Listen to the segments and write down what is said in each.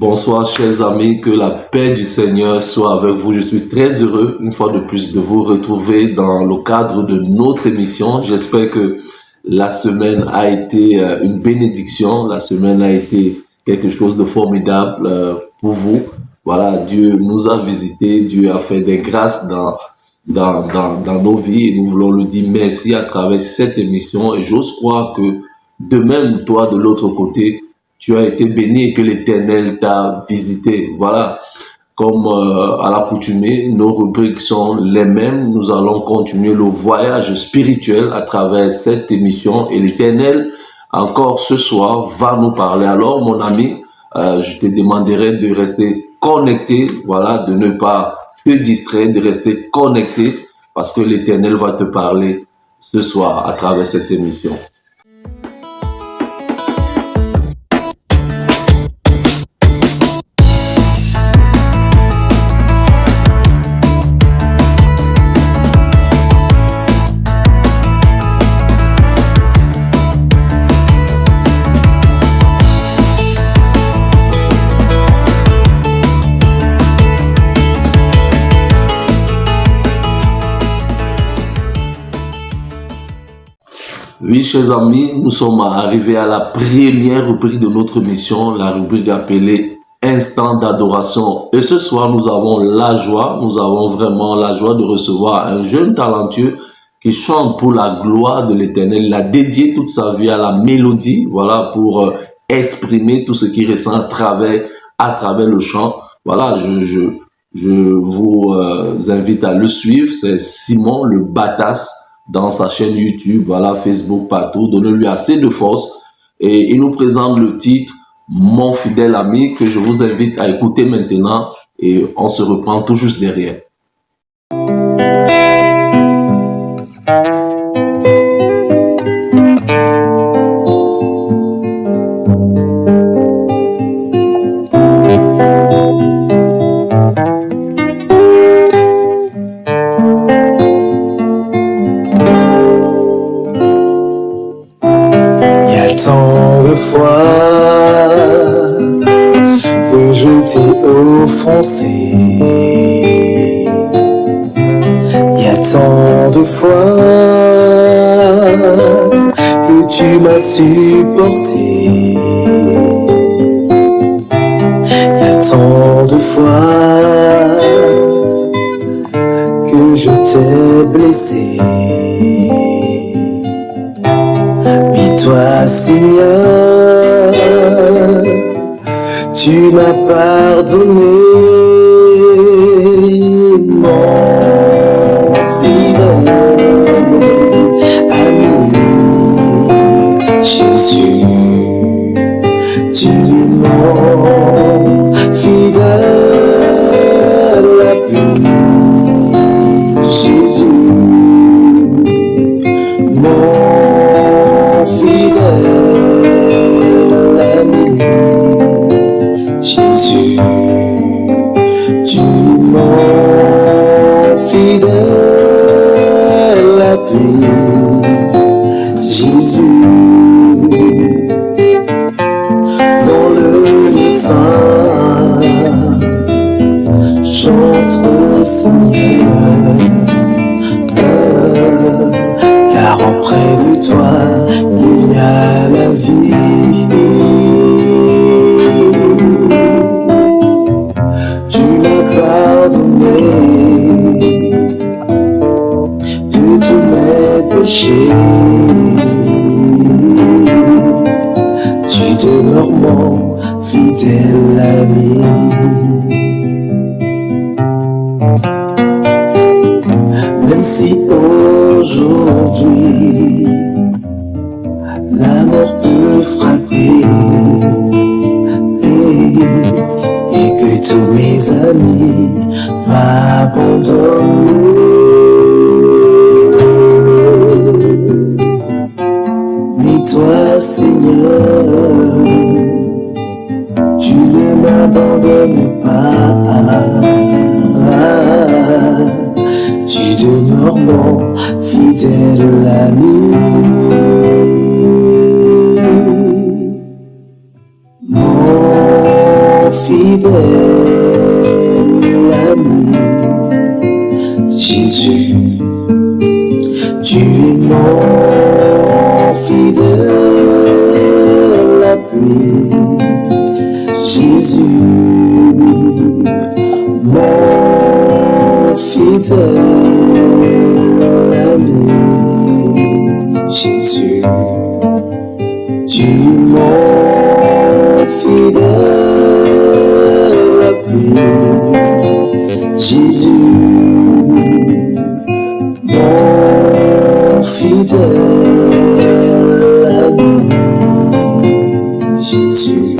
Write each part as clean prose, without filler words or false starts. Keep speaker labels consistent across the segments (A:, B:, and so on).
A: Bonsoir chers amis, que la paix du Seigneur soit avec vous. Je suis très heureux une fois de plus de vous retrouver dans le cadre de notre émission. J'espère que la semaine a été une bénédiction, la semaine a été quelque chose de formidable pour vous. Voilà, Dieu nous a visités, Dieu a fait des grâces dans nos vies et nous voulons lui dire merci à travers cette émission et j'ose croire que de même toi de l'autre côté, tu as été béni et que l'Éternel t'a visité. Voilà, comme à l'accoutumée, nos rubriques sont les mêmes. Nous allons continuer le voyage spirituel à travers cette émission et l'Éternel, encore ce soir, va nous parler. Alors, mon ami, je te demanderai de rester connecté, voilà, de ne pas te distraire, de rester connecté parce que l'Éternel va te parler ce soir à travers cette émission. Oui, chers amis, nous sommes arrivés à la première rubrique de notre mission, la rubrique appelée Instant d'adoration. Et ce soir, nous avons vraiment la joie de recevoir un jeune talentueux qui chante pour la gloire de l'Éternel. Il a dédié toute sa vie à la mélodie, voilà, pour exprimer tout ce qu'il ressent à travers le chant. Voilà, je vous invite à le suivre. C'est Simon le Batas dans sa chaîne YouTube, voilà, Facebook, partout. Donnez-lui assez de force. Et il nous présente le titre « Mon fidèle ami » que je vous invite à écouter maintenant et on se reprend tout juste derrière.
B: Tant de fois que je t'ai offensé, il y a tant de fois que tu m'as supporté, il y a tant de fois que je t'ai blessé. Toi, Seigneur, tu m'as pardonné, mon fidèle ami, Jésus, tu es mon fidèle appui, Jésus, mon fidèle ami, Jésus, tu es mon fidèle appui, Jésus, dans le sein, chante au Seigneur. Car auprès de toi, il y a la vie. Tu m'as pardonné de tous mes péchés. Tu demeures mon fidèle ami. Même si aujourd'hui la mort peut frapper et que tous mes amis m'abandonnent, mais toi, Seigneur, tu ne m'abandonnes pas. Tu demeures mon fidèle ami. Mon fidèle ami, Jésus, tu es mon fidèle appui, Jésus, mon fidèle ami, Jésus.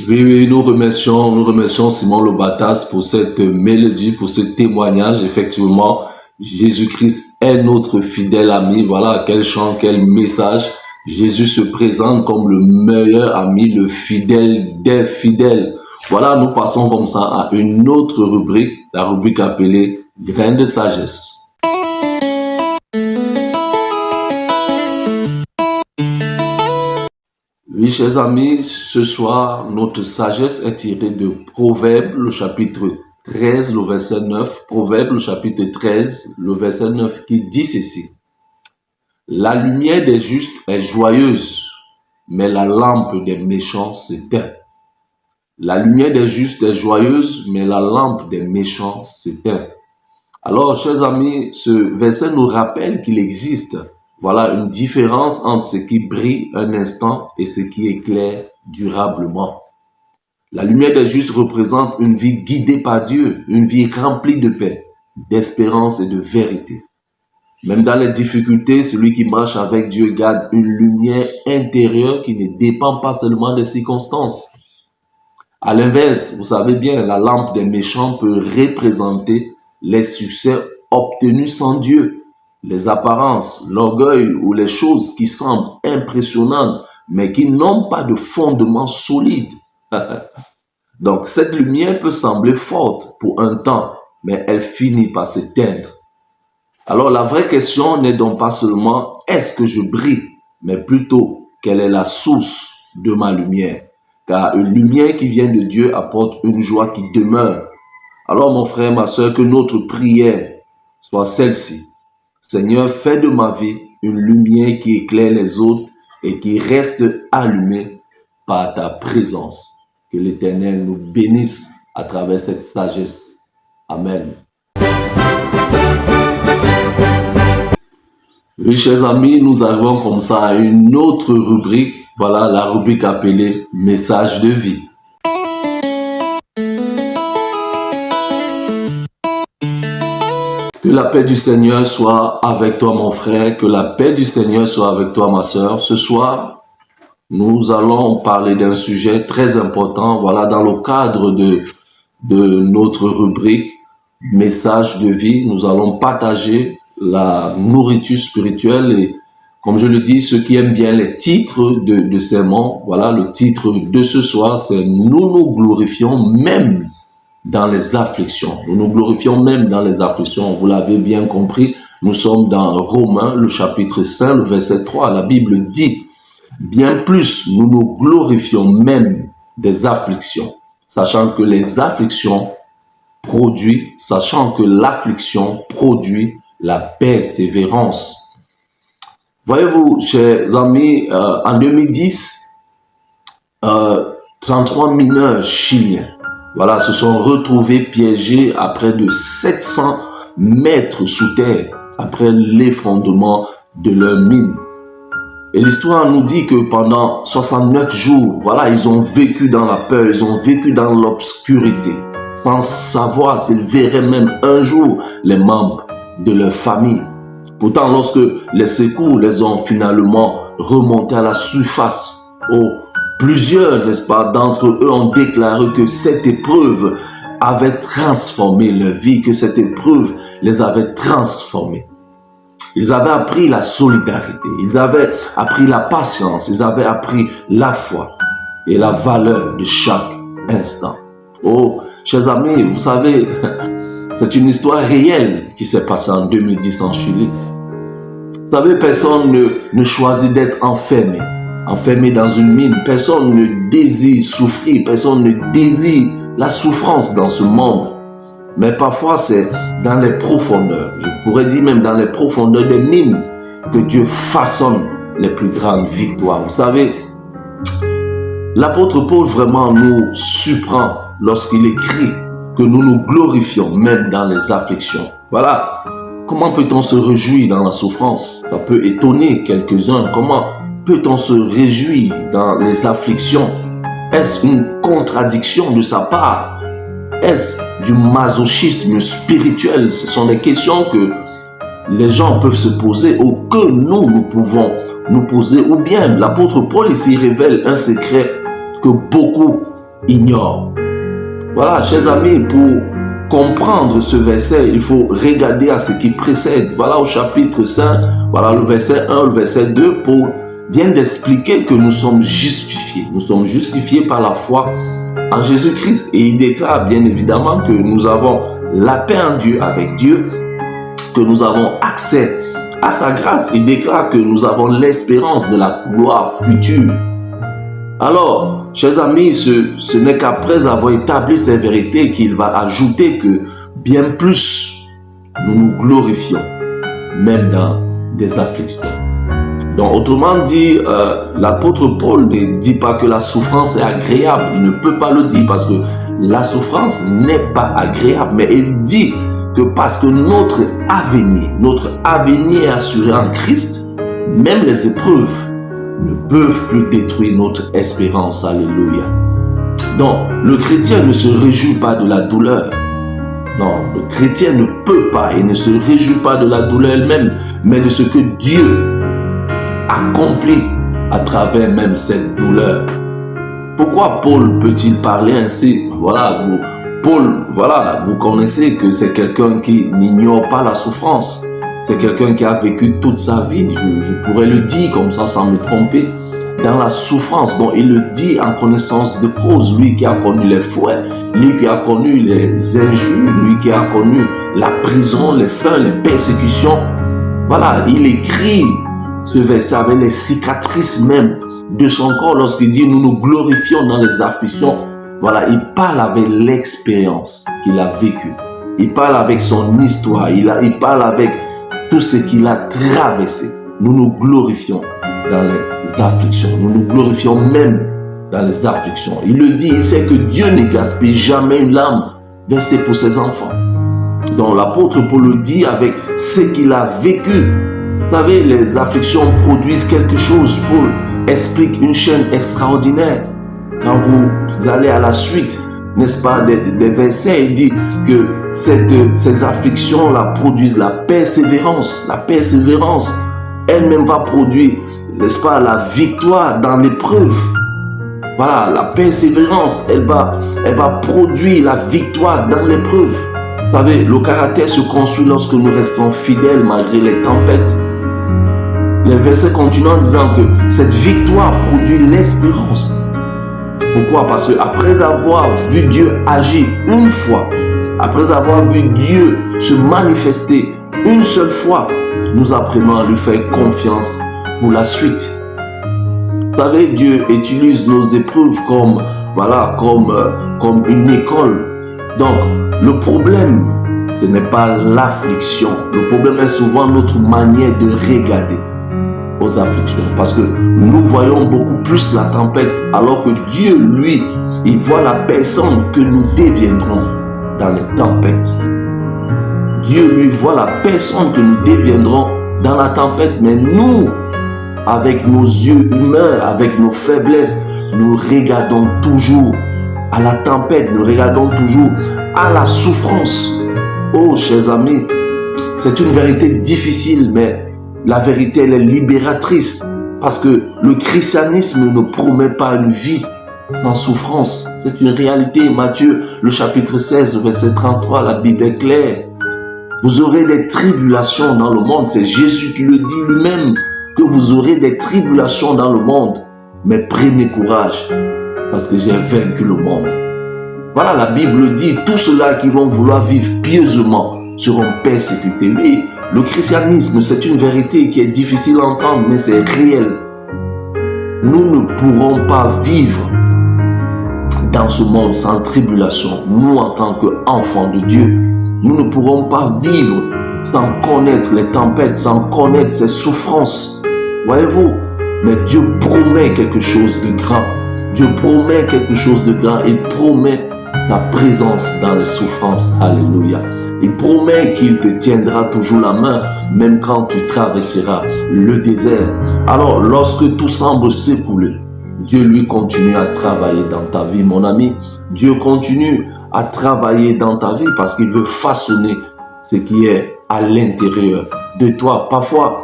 A: Oui, nous remercions Simon Lobatas pour cette mélodie, pour ce témoignage. Effectivement, Jésus-Christ est notre fidèle ami. Voilà, quel chant, quel message. Jésus se présente comme le meilleur ami, le fidèle des fidèles. Voilà, nous passons comme ça à une autre rubrique, la rubrique appelée Graines de sagesse. Oui, chers amis, ce soir, notre sagesse est tirée de Proverbes, le chapitre 13, le verset 9. Proverbes, le chapitre 13, le verset 9, qui dit ceci. La lumière des justes est joyeuse, mais la lampe des méchants s'éteint. La lumière des justes est joyeuse, mais la lampe des méchants s'éteint. Alors, chers amis, ce verset nous rappelle qu'il existe une différence entre ce qui brille un instant et ce qui éclaire durablement. La lumière des justes représente une vie guidée par Dieu, une vie remplie de paix, d'espérance et de vérité. Même dans les difficultés, celui qui marche avec Dieu garde une lumière intérieure qui ne dépend pas seulement des circonstances. À l'inverse, vous savez bien, la lampe des méchants peut représenter les succès obtenus sans Dieu, les apparences, l'orgueil ou les choses qui semblent impressionnantes, mais qui n'ont pas de fondement solide. Donc, cette lumière peut sembler forte pour un temps, mais elle finit par s'éteindre. Alors, la vraie question n'est donc pas seulement « est-ce que je brille ?», mais plutôt « quelle est la source de ma lumière ?» Car une lumière qui vient de Dieu apporte une joie qui demeure. Alors, mon frère, ma soeur, que notre prière soit celle-ci. Seigneur, fais de ma vie une lumière qui éclaire les autres et qui reste allumée par ta présence. Que l'Éternel nous bénisse à travers cette sagesse. Amen. Oui, chers amis, nous arrivons comme ça à une autre rubrique. Voilà la rubrique appelée « Message de vie ». Que la paix du Seigneur soit avec toi, mon frère. Que la paix du Seigneur soit avec toi, ma soeur. Ce soir, nous allons parler d'un sujet très important. Voilà, dans le cadre de notre rubrique « Message de vie », nous allons partager la nourriture spirituelle et, comme je le dis, ceux qui aiment bien les titres de sermons, voilà, le titre de ce soir, c'est « Nous nous glorifions même dans les afflictions ». Nous nous glorifions même dans les afflictions. Vous l'avez bien compris, nous sommes dans Romains, le chapitre 5, le verset 3. La Bible dit « Bien plus, nous nous glorifions même des afflictions, sachant que l'affliction produit la persévérance. » Voyez-vous, chers amis, en 2010, 33 mineurs chiliens se sont retrouvés piégés à près de 700 mètres sous terre après l'effondrement de leur mine. Et l'histoire nous dit que pendant 69 jours, ils ont vécu dans la peur, ils ont vécu dans l'obscurité, sans savoir s'ils verraient même un jour les membres de leur famille. Pourtant, lorsque les secours les ont finalement remontés à la surface, plusieurs, n'est-ce pas, d'entre eux ont déclaré que cette épreuve avait transformé leur vie, que cette épreuve les avait transformés. Ils avaient appris la solidarité, ils avaient appris la patience, ils avaient appris la foi et la valeur de chaque instant. Oh, chers amis, vous savez, c'est une histoire réelle qui s'est passée en 2010 en Chili. Vous savez, personne ne choisit d'être enfermé dans une mine. Personne ne désire souffrir, personne ne désire la souffrance dans ce monde. Mais parfois, c'est dans les profondeurs, je pourrais dire même dans les profondeurs des mines, que Dieu façonne les plus grandes victoires. Vous savez, l'apôtre Paul vraiment nous surprend lorsqu'il écrit que nous nous glorifions même dans les afflictions. Voilà. Comment peut-on se réjouir dans la souffrance? Ça peut étonner quelques-uns. Comment peut-on se réjouir dans les afflictions? Est-ce une contradiction de sa part? Est-ce du masochisme spirituel? Ce sont des questions que les gens peuvent se poser ou que nous pouvons nous poser. Ou bien l'apôtre Paul ici révèle un secret que beaucoup ignorent. Voilà, chers amis, pour comprendre ce verset, il faut regarder à ce qui précède. Voilà au chapitre 5, voilà le verset 1, le verset 2, Paul vient d'expliquer que nous sommes justifiés. Nous sommes justifiés par la foi en Jésus-Christ. Et il déclare bien évidemment que nous avons la paix en Dieu avec Dieu, que nous avons accès à sa grâce. Il déclare que nous avons l'espérance de la gloire future. Alors, chers amis, ce n'est qu'après avoir établi ces vérités qu'il va ajouter que bien plus nous nous glorifions, même dans des afflictions. Donc, autrement dit, l'apôtre Paul ne dit pas que la souffrance est agréable. Il ne peut pas le dire parce que la souffrance n'est pas agréable. Mais il dit que parce que notre avenir est assuré en Christ, même les épreuves ne peuvent plus détruire notre espérance. Alléluia. Donc, le chrétien ne se réjouit pas de la douleur. Non, le chrétien ne peut pas et ne se réjouit pas de la douleur elle-même, mais de ce que Dieu accomplit à travers même cette douleur. Pourquoi Paul peut-il parler ainsi? Voilà, Paul, voilà, vous connaissez que c'est quelqu'un qui n'ignore pas la souffrance. C'est quelqu'un qui a vécu toute sa vie, je pourrais le dire comme ça sans me tromper, dans la souffrance. Donc il le dit en connaissance de cause, lui qui a connu les fouets, lui qui a connu les injures, lui qui a connu la prison, les fleurs, les persécutions. Voilà, il écrit ce verset avec les cicatrices même de son corps lorsqu'il dit nous nous glorifions dans les afflictions. Voilà, il parle avec l'expérience qu'il a vécue. Il parle avec son histoire, il parle avec tout ce qu'il a traversé. Nous nous glorifions dans les afflictions. Nous nous glorifions même dans les afflictions. Il le dit, il sait que Dieu ne gaspille jamais une larme versée pour ses enfants. Donc l'apôtre Paul le dit avec ce qu'il a vécu. Vous savez, les afflictions produisent quelque chose. Paul explique une chaîne extraordinaire. Quand vous allez à la suite, n'est-ce pas, des versets, il dit que ces afflictions-là produisent la persévérance. La persévérance elle-même va produire, n'est-ce pas, la victoire dans l'épreuve. Voilà, la persévérance, elle va produire la victoire dans l'épreuve. Vous savez, le caractère se construit lorsque nous restons fidèles malgré les tempêtes. Les versets continuent en disant que cette victoire produit l'espérance. Pourquoi? Parce qu'après avoir vu Dieu agir une fois, après avoir vu Dieu se manifester une seule fois, nous apprenons à lui faire confiance pour la suite. Vous savez, Dieu utilise nos épreuves comme une école. Donc, le problème, ce n'est pas l'affliction. Le problème est souvent notre manière de regarder aux afflictions. Parce que nous voyons beaucoup plus la tempête, alors que Dieu, lui, il voit la personne que nous deviendrons dans les tempêtes. Dieu, lui, voit la personne que nous deviendrons dans la tempête. Mais nous, avec nos yeux humains, avec nos faiblesses, nous regardons toujours à la tempête, nous regardons toujours à la souffrance. Oh, chers amis, c'est une vérité difficile, mais la vérité, elle est libératrice. Parce que le christianisme ne promet pas une vie sans souffrance. C'est une réalité. Matthieu, le chapitre 16, verset 33, la Bible est claire. Vous aurez des tribulations dans le monde. C'est Jésus qui le dit lui-même, que vous aurez des tribulations dans le monde. Mais prenez courage, parce que j'ai vaincu le monde. Voilà, la Bible dit, tous ceux-là qui vont vouloir vivre pieusement seront persécutés. Oui, le christianisme, c'est une vérité qui est difficile à entendre, mais c'est réel. Nous ne pourrons pas vivre dans ce monde sans tribulation. Nous, en tant qu'enfants de Dieu, nous ne pourrons pas vivre sans connaître les tempêtes, sans connaître ses souffrances. Voyez-vous, mais Dieu promet quelque chose de grand. Dieu promet quelque chose de grand. Il promet sa présence dans les souffrances. Alléluia. Il promet qu'il te tiendra toujours la main, même quand tu traverseras le désert. Alors, lorsque tout semble s'écouler, Dieu lui continue à travailler dans ta vie, mon ami. Dieu continue à travailler dans ta vie parce qu'il veut façonner ce qui est à l'intérieur de toi. Parfois,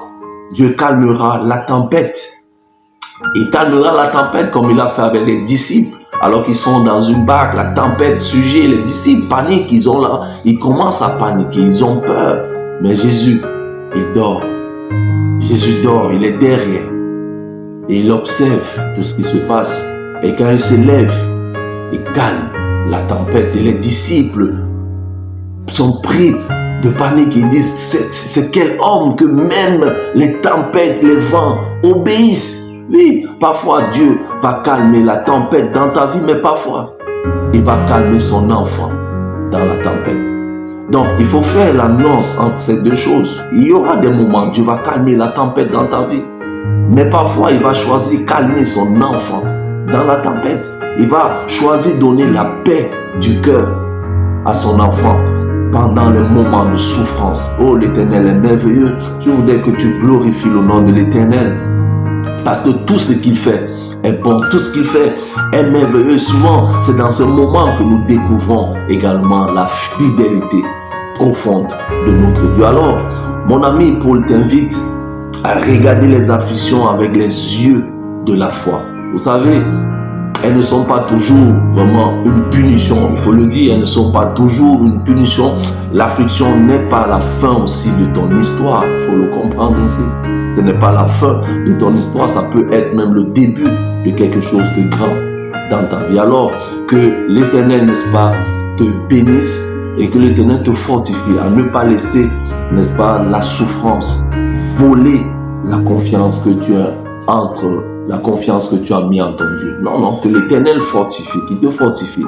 A: Dieu calmera la tempête. Il calmera la tempête comme il a fait avec les disciples. Alors qu'ils sont dans une barque, la tempête surgit, les disciples paniquent, ils commencent à paniquer, ils ont peur. Mais Jésus, il dort. Jésus dort, il est derrière. Et il observe tout ce qui se passe. Et quand il se lève, il calme la tempête. Et les disciples sont pris de panique. Ils disent, c'est quel homme que même les tempêtes, les vents obéissent. Oui, parfois Dieu va calmer la tempête dans ta vie, mais parfois il va calmer son enfant dans la tempête. Donc il faut faire la nuance entre ces deux choses. Il y aura des moments où Dieu va calmer la tempête dans ta vie, mais parfois il va choisir calmer son enfant dans la tempête. Il va choisir donner la paix du cœur à son enfant pendant les moments de souffrance. Oh, l'Éternel est merveilleux. Je voudrais que tu glorifies le nom de l'Éternel. Parce que tout ce qu'il fait est bon, tout ce qu'il fait est merveilleux. Souvent, c'est dans ce moment que nous découvrons également la fidélité profonde de notre Dieu. Alors, mon ami Paul t'invite à regarder les afflictions avec les yeux de la foi. Vous savez, elles ne sont pas toujours vraiment une punition, il faut le dire, elles ne sont pas toujours une punition. L'affliction n'est pas la fin aussi de ton histoire, il faut le comprendre ainsi. Ce n'est pas la fin de ton histoire, ça peut être même le début de quelque chose de grand dans ta vie. Alors que l'Éternel, n'est-ce pas, te bénisse et que l'Éternel te fortifie à ne pas laisser, n'est-ce pas, la souffrance voler la confiance que tu as la confiance que tu as mis en ton Dieu. Non, non, que l'Éternel fortifie, qu'il te fortifie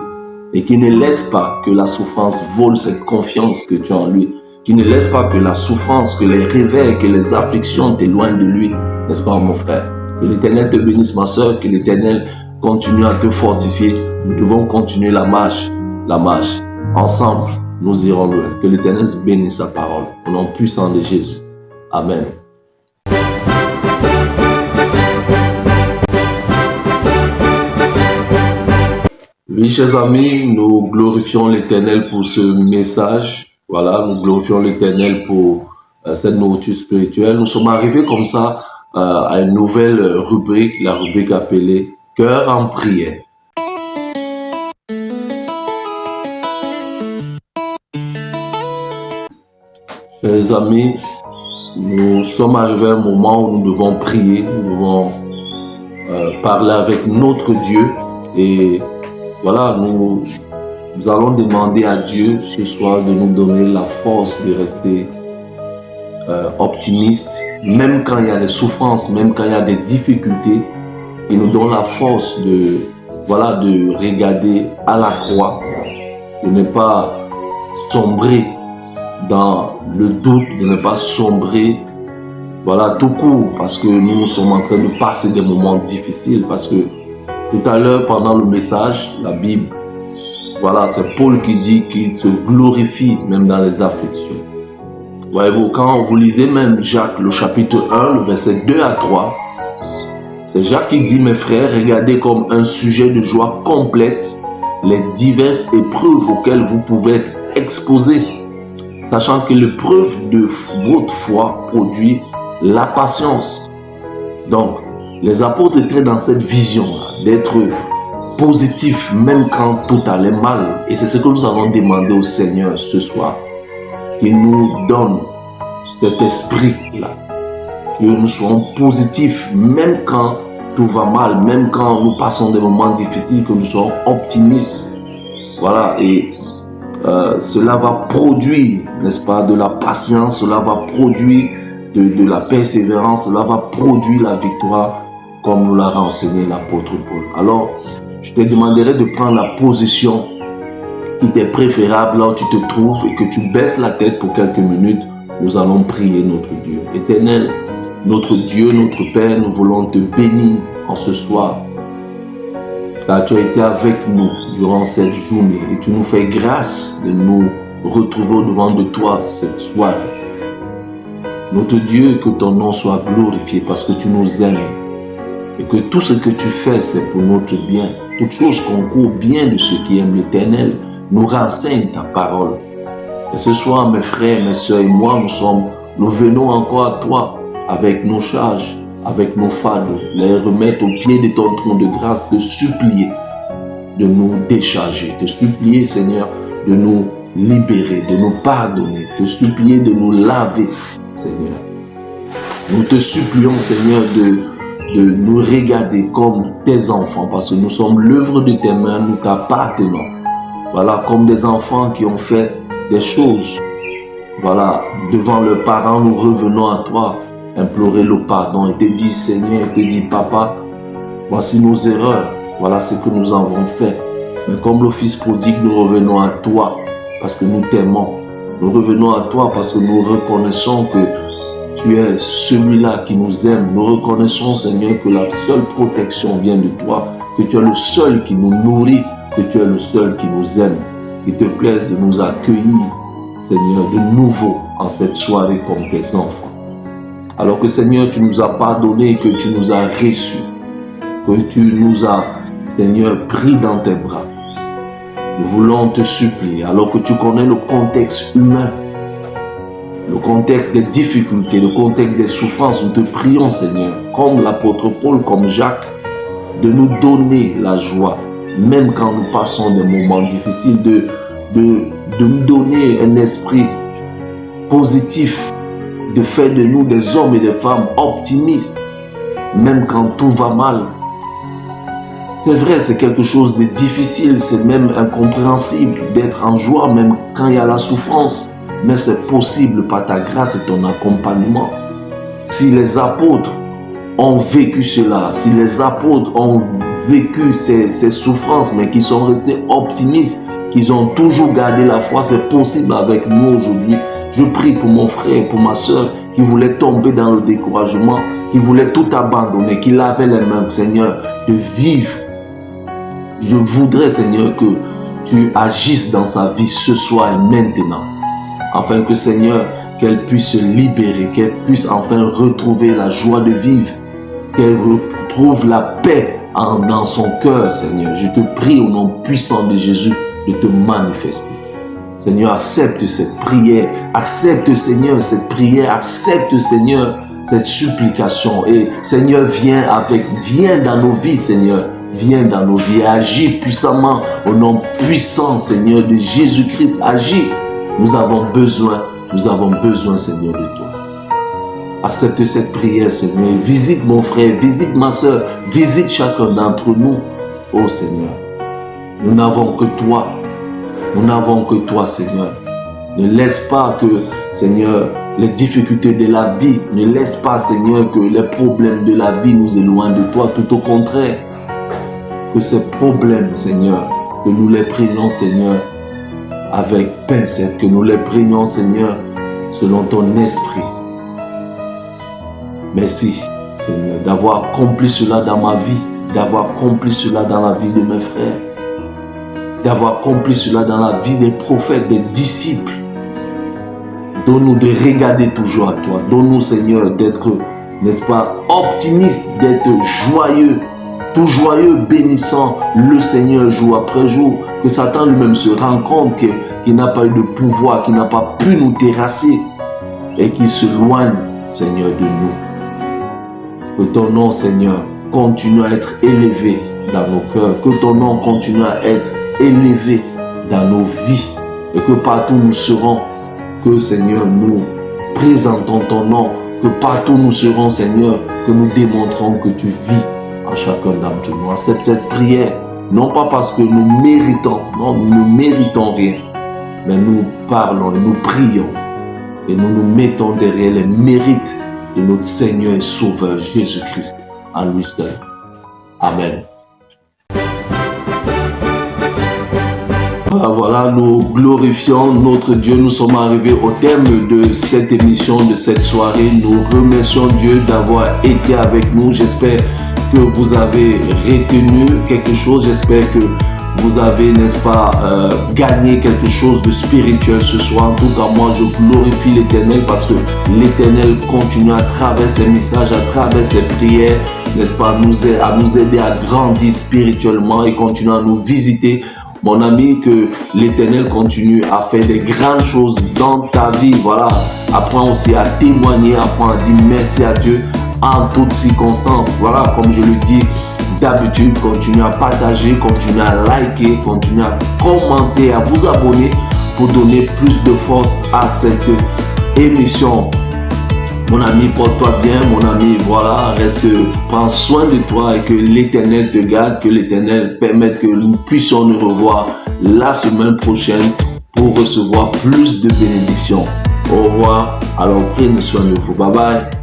A: et qu'il ne laisse pas que la souffrance vole cette confiance que tu as en lui. Qui ne laisse pas que la souffrance, que les réveils, que les afflictions t'éloignent de lui, n'est-ce pas, mon frère? Que l'Éternel te bénisse, ma soeur, que l'Éternel continue à te fortifier. Nous devons continuer la marche. Ensemble, nous irons loin. Que l'Éternel bénisse sa parole. Au nom puissant de Jésus. Amen. Oui, chers amis, nous glorifions l'Éternel pour ce message. Voilà, nous glorifions l'Éternel pour cette nourriture spirituelle. Nous sommes arrivés comme ça à une nouvelle rubrique, la rubrique appelée « Cœur en prière ». Chers amis, nous sommes arrivés à un moment où nous devons prier, nous devons parler avec notre Dieu. Et voilà, nous allons demander à Dieu ce soir de nous donner la force de rester optimiste, même quand il y a des souffrances, même quand il y a des difficultés. Il nous donne la force de regarder à la croix, de ne pas sombrer dans le doute, de ne pas sombrer tout court, parce que nous sommes en train de passer des moments difficiles. Parce que tout à l'heure, pendant le message, la Bible, c'est Paul qui dit qu'il se glorifie même dans les afflictions. Voyez-vous, quand vous lisez même Jacques, le chapitre 1, le verset 2 à 3, c'est Jacques qui dit, mes frères, regardez comme un sujet de joie complète les diverses épreuves auxquelles vous pouvez être exposés, sachant que l'épreuve de votre foi produit la patience. Donc, les apôtres étaient dans cette vision-là, d'être positif même quand tout allait mal. Et c'est ce que nous allons demander au Seigneur ce soir, qu'il nous donne cet esprit-là, que nous soyons positifs même quand tout va mal, même quand nous passons des moments difficiles, que nous soyons optimistes. Et cela va produire, n'est-ce pas, de la patience, cela va produire de la persévérance, cela va produire la victoire, comme nous l'a renseigné l'apôtre Paul. Alors, je te demanderai de prendre la position qui t'est préférable là où tu te trouves et que tu baisses la tête pour quelques minutes Nous allons prier notre Dieu. Éternel, notre Dieu, notre Père, nous voulons te bénir en ce soir. Car tu as été avec nous durant cette journée et tu nous fais grâce de nous retrouver au-devant de toi cette soirée. Notre Dieu, que ton nom soit glorifié parce que tu nous aimes et que tout ce que tu fais, c'est pour notre bien. Toute chose concourt bien de ceux qui aiment l'Éternel. Nous renseigne ta parole. Et ce soir, mes frères, mes soeurs et moi, nous venons encore à toi avec nos charges, avec nos fardeaux, les remettre au pied de ton trône de grâce, te supplier de nous décharger, te supplier, Seigneur, de nous libérer, de nous pardonner, te supplier de nous laver, Seigneur. Nous te supplions, Seigneur, de nous regarder comme tes enfants, parce que nous sommes l'œuvre de tes mains, nous t'appartenons. Voilà, comme des enfants qui ont fait des choses. Voilà, devant leurs parents, nous revenons à toi, implorer le pardon et te dire, Seigneur, et te dire, Papa, voici nos erreurs, voilà ce que nous avons fait. Mais comme le Fils prodigue, nous revenons à toi parce que nous t'aimons. Nous revenons à toi parce que nous reconnaissons que tu es celui-là qui nous aime. Nous reconnaissons, Seigneur, que la seule protection vient de toi, que tu es le seul qui nous nourrit, que tu es le seul qui nous aime. Il te plaise de nous accueillir, Seigneur, de nouveau en cette soirée comme tes enfants. Alors que, Seigneur, tu nous as pardonné, que tu nous as reçus, que tu nous as, Seigneur, pris dans tes bras. Nous voulons te supplier, alors que tu connais le contexte humain, le contexte des difficultés, le contexte des souffrances, nous te prions, Seigneur, comme l'apôtre Paul, comme Jacques, de nous donner la joie, même quand nous passons des moments difficiles, de nous donner un esprit positif, de faire de nous des hommes et des femmes optimistes, même quand tout va mal. C'est vrai, c'est quelque chose de difficile, c'est même incompréhensible d'être en joie, même quand il y a la souffrance. Mais c'est possible par ta grâce et ton accompagnement. Si les apôtres ont vécu cela, si les apôtres ont vécu ces souffrances, mais qui sont restés optimistes, qu'ils ont toujours gardé la foi, c'est possible avec nous aujourd'hui. Je prie pour mon frère, pour ma soeur, qui voulait tomber dans le découragement, qui voulait tout abandonner, qui lavait les mains, Seigneur, de vivre. Je voudrais, Seigneur, que tu agisses dans sa vie ce soir et maintenant, afin que, Seigneur, qu'elle puisse se libérer, qu'elle puisse enfin retrouver la joie de vivre, qu'elle retrouve la paix dans son cœur, Seigneur. Je te prie au nom puissant de Jésus de te manifester. Seigneur, accepte cette prière, accepte, Seigneur, cette prière, accepte, Seigneur, cette supplication. Et Seigneur, viens dans nos vies, Seigneur. Viens dans nos vies, agis puissamment au nom puissant, Seigneur, de Jésus-Christ. Agis. Nous avons besoin, Seigneur, de toi. Accepte cette prière, Seigneur. Visite mon frère, visite ma soeur, visite chacun d'entre nous. Oh Seigneur, nous n'avons que toi. Nous n'avons que toi, Seigneur. Ne laisse pas que, Seigneur, les difficultés de la vie, ne laisse pas, Seigneur, que les problèmes de la vie nous éloignent de toi. Tout au contraire, que ces problèmes, Seigneur, que nous les prenions, Seigneur, avec pincette, que nous les prenions, Seigneur, selon ton esprit. Merci, Seigneur, d'avoir accompli cela dans ma vie, d'avoir accompli cela dans la vie de mes frères, d'avoir accompli cela dans la vie des prophètes, des disciples. Donne-nous de regarder toujours à toi. Donne-nous, Seigneur, d'être, n'est-ce pas, optimistes, d'être joyeux, tout joyeux, bénissant le Seigneur jour après jour. Que Satan lui-même se rende compte qu'il n'a pas eu de pouvoir, qu'il n'a pas pu nous terrasser et qu'il se loigne, Seigneur, de nous. Que ton nom, Seigneur, continue à être élevé dans nos cœurs. Que ton nom continue à être élevé dans nos vies. Et que partout nous serons, que, Seigneur, nous présentons ton nom. Que partout nous serons, Seigneur, que nous démontrons que tu vis à chacun d'entre nous. Accepte cette prière, non pas parce que nous méritons, non, nous ne méritons rien, mais nous parlons et nous prions et nous nous mettons derrière les mérites de notre Seigneur et Sauveur Jésus-Christ, en lui seul. Amen. Voilà, nous glorifions notre Dieu. Nous sommes arrivés au terme de cette émission, de cette soirée. Nous remercions Dieu d'avoir été avec nous. J'espère que vous avez retenu quelque chose. J'espère que vous avez, n'est-ce pas, gagné quelque chose de spirituel ce soir. En tout cas, moi, je glorifie l'Éternel parce que l'Éternel continue à travers ses messages, à travers ses prières, n'est-ce pas, à nous aider à grandir spirituellement et continue à nous visiter. Mon ami, que l'Éternel continue à faire des grandes choses dans ta vie. Voilà, apprends aussi à témoigner, apprends à dire merci à Dieu en toutes circonstances. Voilà, comme je le dis d'habitude, continuez à partager, continuez à liker, continuez à commenter, à vous abonner pour donner plus de force à cette émission. Mon ami, porte-toi bien, mon ami, voilà, prends soin de toi et que l'Éternel te garde, que l'Éternel permette que nous puissions nous revoir la semaine prochaine pour recevoir plus de bénédictions. Au revoir, alors prenez soin de vous, bye bye.